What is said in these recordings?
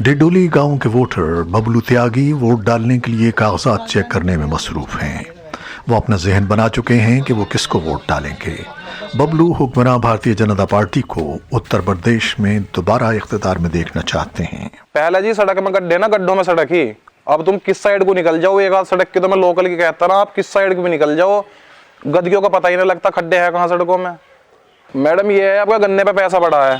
ڈیڈولی گاؤں کے voter Bablu Tyagi vote ڈالنے کے لیے کاغذات چیک کرنے میں مصروف ہیں۔ وہ اپنا ذہن بنا چکے ہیں کہ وہ کس کو ووٹ ڈالیں گے۔ ببلو حکمراں بھارتیہ جنتا پارٹی کو اتر پردیش میں دوبارہ اقتدار میں دیکھنا چاہتے ہیں۔ پہلا جی سڑک میں گڈھے نا، گڈھوں میں سڑک ہی، اب تم کس سائڈ کو نکل جاؤ، ایک آدھ سڑک کی تو میں لوکل کی کہتا نا، آپ کس سائڈ کو بھی نکل جاؤ گدیوں کا پتہ ہی نہیں لگتا کھڈے ہیں کہاں سڑکوں میں۔ میڈم یہ ہے آپ کا گنے پہ پیسہ بڑھا ہے،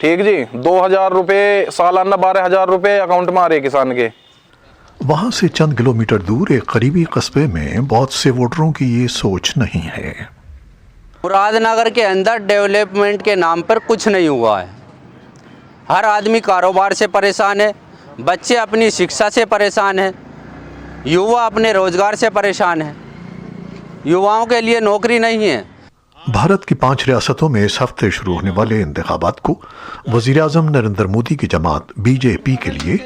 ٹھیک جی، 2000 روپے سالانہ 12000 روپے اکاؤنٹ میں آ رہے کسان کے۔ وہاں سے چند کلومیٹر دور ایک قریبی قصبے میں بہت سے ووٹروں کی یہ سوچ نہیں ہے۔ مراد نگر کے اندر ڈیولپمنٹ کے نام پر کچھ نہیں ہوا ہے۔ ہر آدمی کاروبار سے پریشان ہے، بچے اپنی شکشا سے پریشان ہیں، یووا اپنے روزگار سے پریشان ہیں، یواؤں کے لیے نوکری نہیں ہے۔ بھارت کی 5 ریاستوں میں اس ہفتے شروع ہونے والے انتخابات کو وزیر اعظم نریندر مودی کی جماعت بی جے پی کے لیے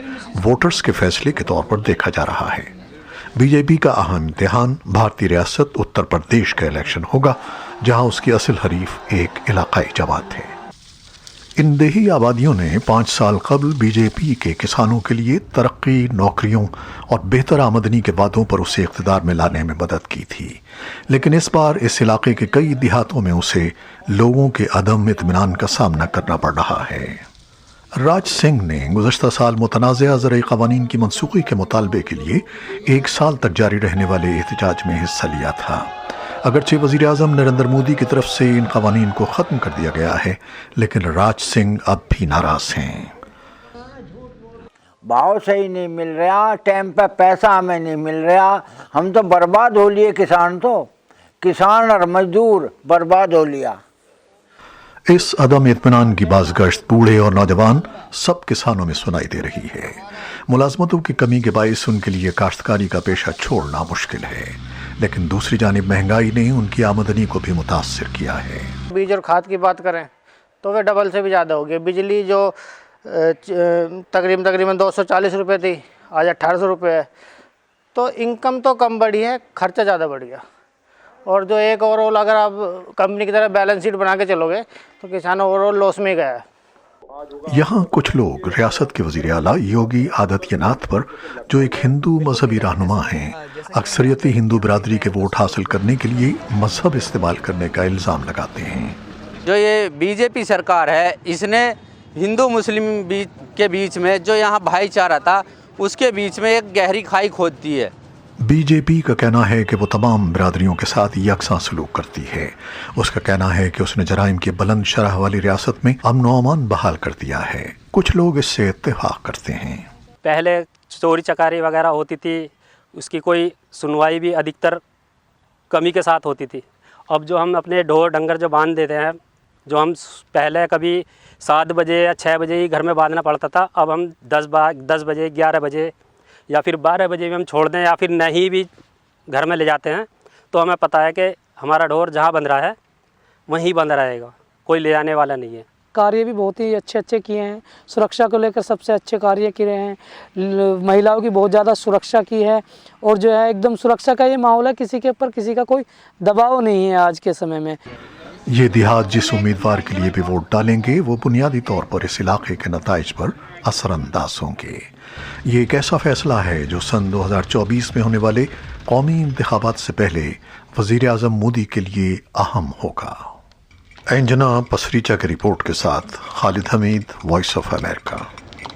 ووٹرز کے فیصلے کے طور پر دیکھا جا رہا ہے۔ بی جے پی کا اہم امتحان بھارتی ریاست اتر پردیش کا الیکشن ہوگا، جہاں اس کی اصل حریف ایک علاقائی جماعت ہے۔ ان دیہی آبادیوں نے 5 سال قبل بی جے پی کے کسانوں کے لیے ترقی، نوکریوں اور بہتر آمدنی کے وعدوں پر اسے اقتدار میں لانے میں مدد کی تھی، لیکن اس بار اس علاقے کے کئی دیہاتوں میں اسے لوگوں کے عدم اطمینان کا سامنا کرنا پڑ رہا ہے۔ راج سنگھ نے گزشتہ سال متنازعہ زرعی قوانین کی منسوخی کے مطالبے کے لیے 1 سال تک جاری رہنے والے احتجاج میں حصہ لیا تھا۔ اگرچہ وزیر اعظم نریندر مودی کی طرف سے ان قوانین کو ختم کر دیا گیا ہے، لیکن راج سنگھ اب بھی ناراض ہیں۔ بھاؤ صحیح نہیں مل رہا، ٹائم پہ پیسہ ہمیں نہیں مل رہا، ہم تو برباد ہو لیے، کسان اور مزدور برباد ہو لیا۔ اس عدم اطمینان کی بازگشت بوڑھے اور نوجوان سب کسانوں میں سنائی دے رہی ہے۔ ملازمتوں کی کمی کے باعث ان کے لیے کاشتکاری کا پیشہ چھوڑنا مشکل ہے، لیکن دوسری جانب مہنگائی نے ان کی آمدنی کو بھی متاثر کیا ہے۔ بیج اور کھاد کی بات کریں تو وہ ڈبل سے بھی زیادہ ہو گئی۔ بجلی جو تقریباً 240 روپے تھی، آج 1800 روپے ہے، تو انکم تو کم بڑھی ہے، خرچہ زیادہ بڑھ گیا۔ اور جو ایک اوور آل اگر آپ کمپنی کی طرح بیلنس شیٹ بنا کے چلو گے تو کسان اوور آل لاس میں گیا ہے۔ یہاں کچھ لوگ ریاست کے وزیر اعلیٰ یوگی آدتیہ ناتھ پر، جو ایک ہندو مذہبی رہنما ہیں، اکثریتی ہندو برادری کے ووٹ حاصل کرنے کے لیے مذہب استعمال کرنے کا الزام لگاتے ہیں۔ جو یہ بی جے پی سرکار ہے، اس نے ہندو مسلم کے بیچ میں جو یہاں بھائی چارہ تھا، اس کے بیچ میں ایک گہری کھائی کھود دی ہے۔ بی جے پی کا کہنا ہے کہ وہ تمام برادریوں کے ساتھ یکساں سلوک کرتی ہے۔ اس کا کہنا ہے کہ اس نے جرائم کی بلند شرح والی ریاست میں امن و امان بحال کر دیا ہے۔ کچھ لوگ اس سے اتفاق کرتے ہیں۔ پہلے چوری چکاری وغیرہ ہوتی تھی، اس کی کوئی سنوائی بھی ادھکتر کمی کے ساتھ ہوتی تھی۔ اب جو ہم اپنے ڈھور ڈنگر جو باندھ دیتے ہیں، جو ہم پہلے کبھی 7 بجے یا 6 بجے ہی گھر میں باندھنا پڑتا تھا، اب ہم 10 بجے 11 بجے یا پھر 12 بجے بھی ہم چھوڑ دیں یا پھر نہیں بھی گھر میں لے جاتے ہیں، تو ہمیں پتہ ہے کہ ہمارا ڈھور جہاں بندھ رہا ہے وہیں بندھ رہے گا، کوئی لے جانے والا نہیں ہے۔ کاریہ بھی بہت ہی اچھے کیے ہیں، سرکشا کو لے کر سب سے اچھے کاریہ کیے ہیں، مہیلاؤں کی بہت زیادہ سرکشا کی ہے، اور جو ہے ایک دم سرکشا کا یہ ماحول ہے، کسی کے اوپر کسی کا کوئی دباؤ نہیں ہے آج کے سمے میں۔ یہ دیہات جس امیدوار کے لیے بھی ووٹ ڈالیں گے، وہ بنیادی طور پر اس علاقے کے نتائج پر اثر انداز ہوں گے۔ یہ ایک ایسا فیصلہ ہے جو سن 2024 میں ہونے والے قومی انتخابات سے پہلے وزیر اعظم مودی کے لیے اہم ہوگا۔ انجنا پسریچا کی رپورٹ کے ساتھ خالد حمید، وائس آف امریکہ۔